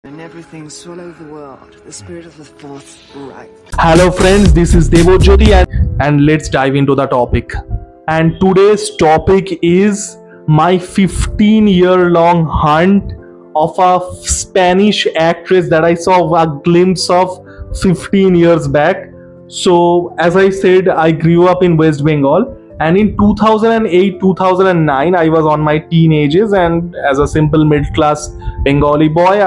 And everything swallow the world. The spirit of the fourth right. Hello friends, this is Devojyoti and let's dive into the topic. And today's topic is my 15-year long hunt of a Spanish actress that I saw a glimpse of 15 years back. So as I said, I grew up in West Bengal, and in 2008 2009 I was on my teenagers, and as a simple middle class Bengali boy,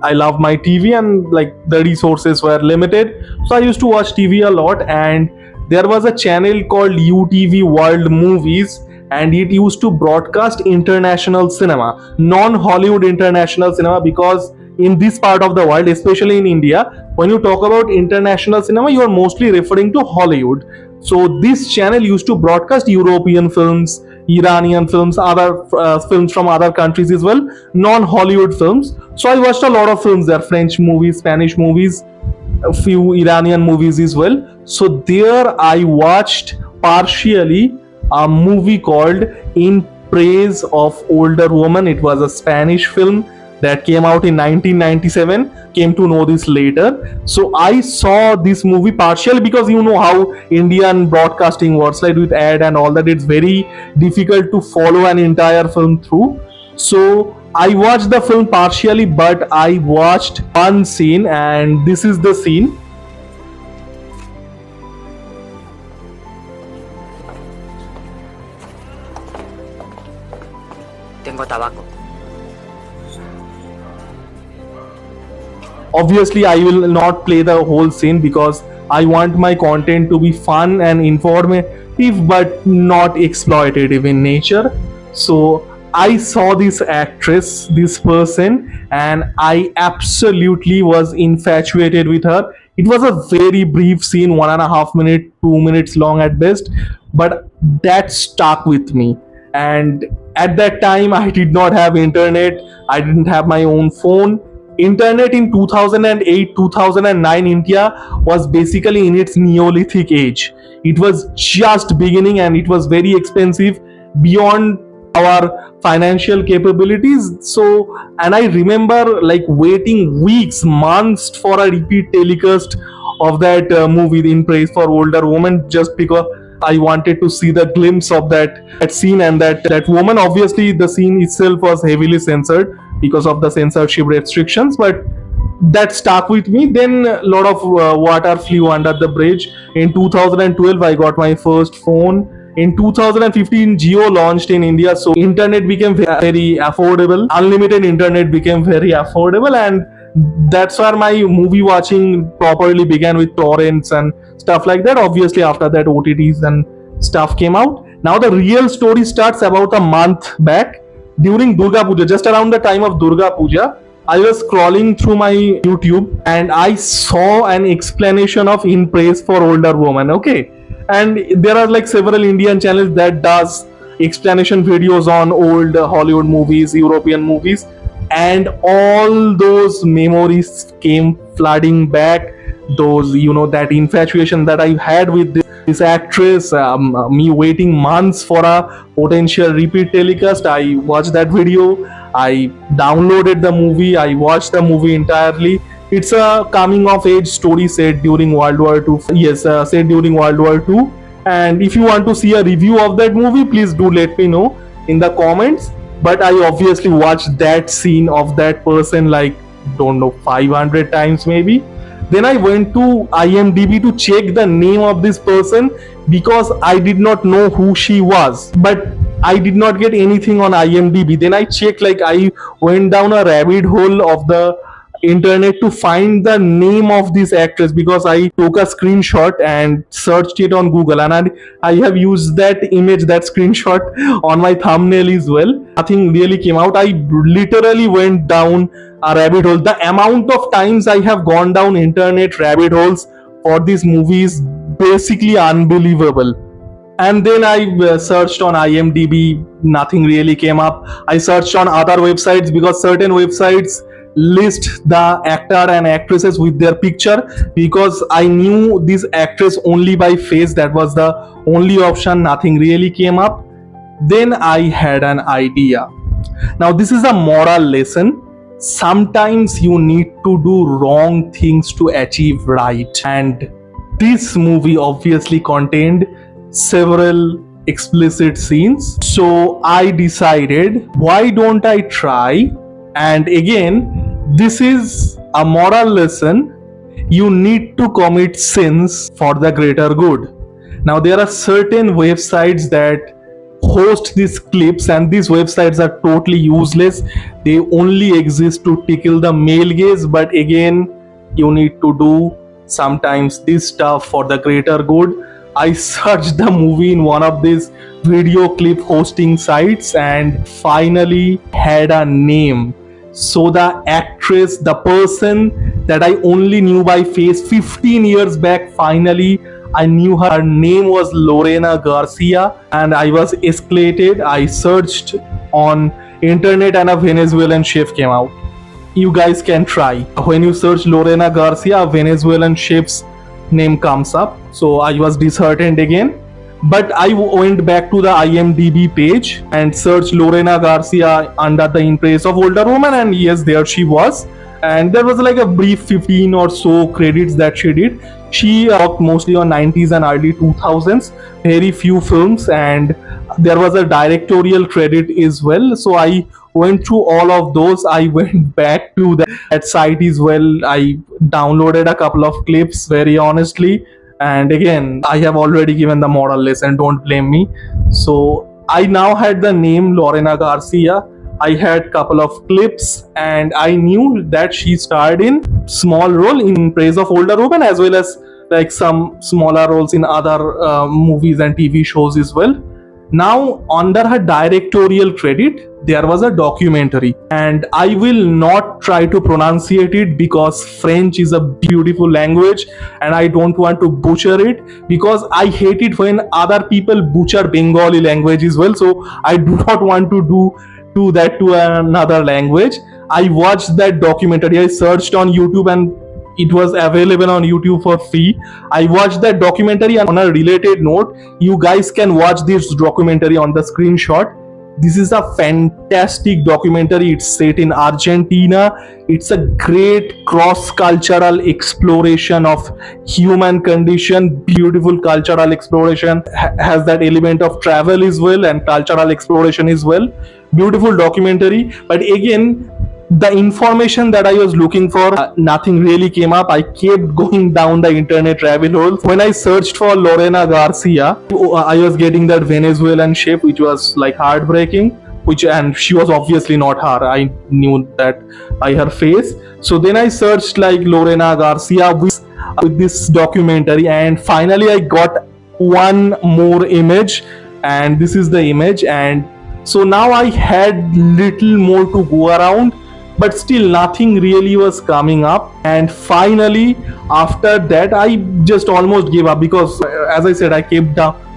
I loved my TV, and like the resources were limited, so I used to watch TV a lot. And there was a channel called UTV World Movies, and it used to broadcast international cinema, non-Hollywood international cinema, because in this part of the world, especially in India, when you talk about international cinema, you are mostly referring to Hollywood. So this channel used to broadcast European films, Iranian films, other films from other countries as well, non-Hollywood films. So I watched a lot of films there, French movies, Spanish movies, a few Iranian movies as well. So there I watched partially a movie called In Praise of Older Woman. It was a Spanish film that came out in 1997. Came to know this later. So I saw this movie partially because you know how Indian broadcasting works, like with ad and all that. It's very difficult to follow an entire film through. So I watched the film partially, but I watched one scene, and this is the scene. Tengo tabaco. Obviously I will not play the whole scene because I want my content to be fun and informative but not exploitative in nature. So I saw this actress, this person, and I absolutely was infatuated with her. It was a very brief scene, 1.5 minutes, 2 minutes long at best, but that stuck with me. And at that time I did not have internet, I didn't have my own phone. Internet in 2008 2009 India was basically in its Neolithic age. It was just beginning, and it was very expensive beyond our financial capabilities. So, and I remember like waiting weeks, months for a repeat telecast of that movie In Praise for Older Woman, just because I wanted to see the glimpse of that scene and that woman. Obviously the scene itself was heavily censored because of the censorship restrictions, but that stuck with me. Then a lot of water flew under the bridge. In 2012 I got my first phone. In 2015 Jio launched in India, so internet became very affordable. Unlimited internet became very affordable, and that's where my movie watching properly began, with torrents and stuff like that. Obviously after that OTTs and stuff came out. Now the real story starts about a month back during Durga Puja. Just around the time of Durga Puja, I was scrolling through my YouTube and I saw an explanation of In Praise for Older Woman. Okay, and there are like several Indian channels that does explanation videos on old Hollywood movies, European movies, and all those memories came flooding back. Those, you know, that infatuation that I had with this actress, me waiting months for a potential repeat telecast. I watched that video, I downloaded the movie, I watched the movie entirely. It's a coming of age story set during World War II. Yes, set during World War II. And if you want to see a review of that movie, please do let me know in the comments. But I obviously watched that scene of that person like, don't know, 500 times maybe. Then I went to IMDb to check the name of this person because I did not know who she was. But I did not get anything on IMDb. Then I checked, like I went down a rabbit hole of the internet to find the name of this actress, because I took a screenshot and searched it on Google, and I have used that image, that screenshot, on my thumbnail as well. Nothing really came out. I literally went down a rabbit hole. The amount of times I have gone down internet rabbit holes for this movie is basically unbelievable. And then I searched on IMDb, nothing really came up. I searched on other websites because certain websites list the actor and actresses with their picture, because I knew this actress only by face. That was the only option. Nothing really came up. Then I had an idea. Now this is a moral lesson. sometimes you need to do wrong things to achieve right. And this movie obviously contained several explicit scenes. So I decided, why don't I try? And again, this is a moral lesson. You need to commit sins for the greater good. Now, there are certain websites that host these clips, and these websites are totally useless. They only exist to tickle the male gaze, but again, you need to do sometimes this stuff for the greater good. I searched the movie in one of these video clip hosting sites and finally had a name. So the actress, the person that I only knew by face 15 years back, finally I knew her. Her name was Lorena Garcia, and I was escalated. I searched on internet and a Venezuelan chef came out. You guys can try. When you search Lorena Garcia, a Venezuelan chef's name comes up. So I was disheartened again. But I went back to the IMDb page and searched Lorena Garcia under the In Praise of Older Woman, and yes, there she was. And there was like a brief 15 or so credits that she did. She worked mostly on 90s and early 2000s, very few films, and there was a directorial credit as well. So I went through all of those. I went back to that site as well. I downloaded a couple of clips, very honestly. And again, I have already given the moral lesson, don't blame me. So I now had the name Lorena Garcia. I had couple of clips and I knew that she starred in small role in Praise of Older Woman, as well as like some smaller roles in other movies and TV shows as well. Now, under her directorial credit, there was a documentary, and I will not try to pronunciate it because French is a beautiful language and I don't want to butcher it, because I hate it when other people butcher Bengali language as well. So I do not want to do that to another language. I watched that documentary. I searched on YouTube and it was available on YouTube for free. I watched that documentary, and on a related note, you guys can watch this documentary on the screenshot. This is a fantastic documentary. It's set in Argentina. It's a great cross-cultural exploration of human condition. Beautiful cultural exploration. Has that element of travel as well and cultural exploration as well. Beautiful documentary. But again, the information that I was looking for, nothing really came up. I kept going down the internet rabbit hole. When I searched for Lorena Garcia, I was getting that Venezuelan chef, which was like heartbreaking. And she was obviously not her. I knew that by her face. So then I searched like Lorena Garcia with this documentary, and finally I got one more image, and this is the image. And so now I had little more to go around, but still nothing really was coming up. And finally, after that, I just almost gave up because, as I said, I kept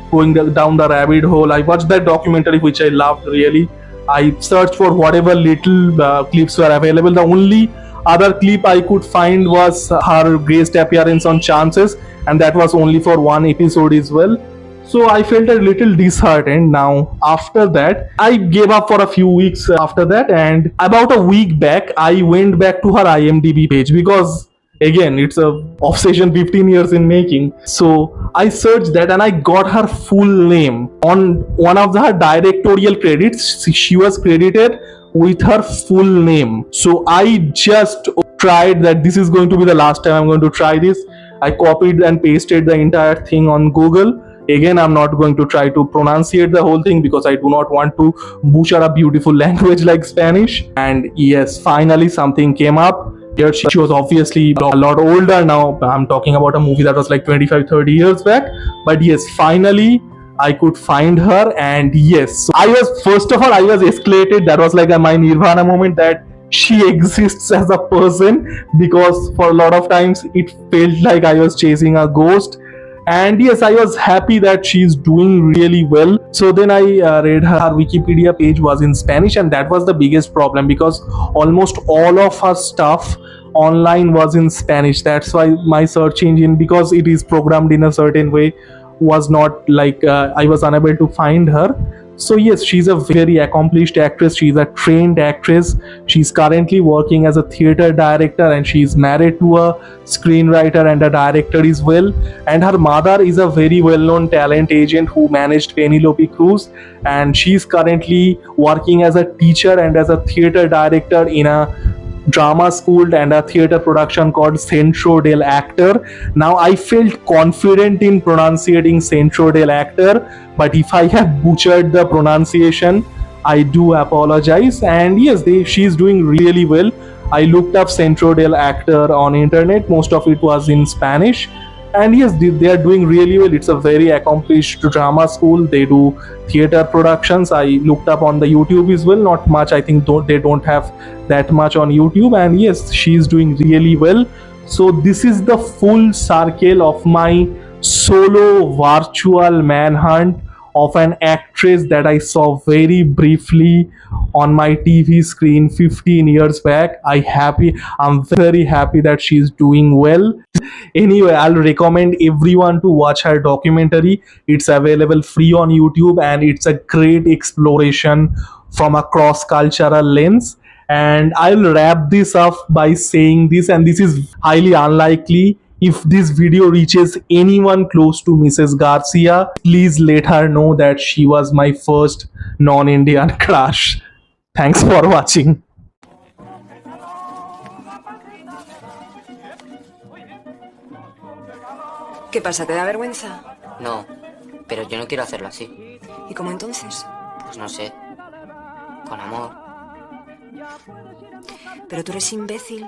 going down the rabbit hole. I watched that documentary, which I loved really. I searched for whatever little clips were available. The only other clip I could find was her guest appearance on Chances, and that was only for one episode as well. So I felt a little disheartened. Now after that, I gave up for a few weeks after that, and about a week back I went back to her IMDb page because again, it's a obsession 15 years in making. So I searched that and I got her full name. On one of her directorial credits, she was credited with her full name. So I just tried that this is going to be the last time I'm going to try this. I copied and pasted the entire thing on Google. Again, I'm not going to try to pronunciate the whole thing because I do not want to butcher a beautiful language like Spanish. And yes, finally something came up. Here she was obviously a lot older now. I'm talking about a movie that was like 25-30 years back. But yes, finally I could find her. And yes, so I was, first of all, I was escalated. That was like my Nirvana moment, that she exists as a person, because for a lot of times it felt like I was chasing a ghost. And yes, I was happy that she's doing really well. So then I read her Wikipedia page was in Spanish, and that was the biggest problem because almost all of her stuff online was in Spanish. That's why my search engine, because it is programmed in a certain way, was not like I was unable to find her. So yes, she's a very accomplished actress. She's a trained actress. She's currently working as a theater director, and she's married to a screenwriter and a director as well. And her mother is a very well-known talent agent who managed Penelope Cruz, and she's currently working as a teacher and as a theater director in a drama school and a theater production called Centro del Actor. Now I felt confident in pronunciating Centro del Actor, but if I have butchered the pronunciation, I do apologize. And yes, she's doing really well. I looked up Centro del Actor on internet. Most of it was in Spanish, and yes, they are doing really well. It's a very accomplished drama school. They do theater productions. I looked up on the YouTube as well, not much. I think they don't have that much on YouTube, and yes, she's doing really well. So this is the full circle of my solo virtual manhunt of an actress that I saw very briefly on my TV screen 15 years back. I'm very happy that she's doing well. Anyway, I'll recommend everyone to watch her documentary. It's available free on YouTube, and it's a great exploration from a cross-cultural lens. And I'll wrap this up by saying this, and this is highly unlikely. If this video reaches anyone close to Mrs. Garcia, please let her know that she was my first non-Indian crush. Thanks for watching. ¿Qué pasa? ¿Te da vergüenza? No, pero yo no quiero hacerlo así. ¿Y cómo entonces? Pues no sé, con amor. Pero tú eres imbécil.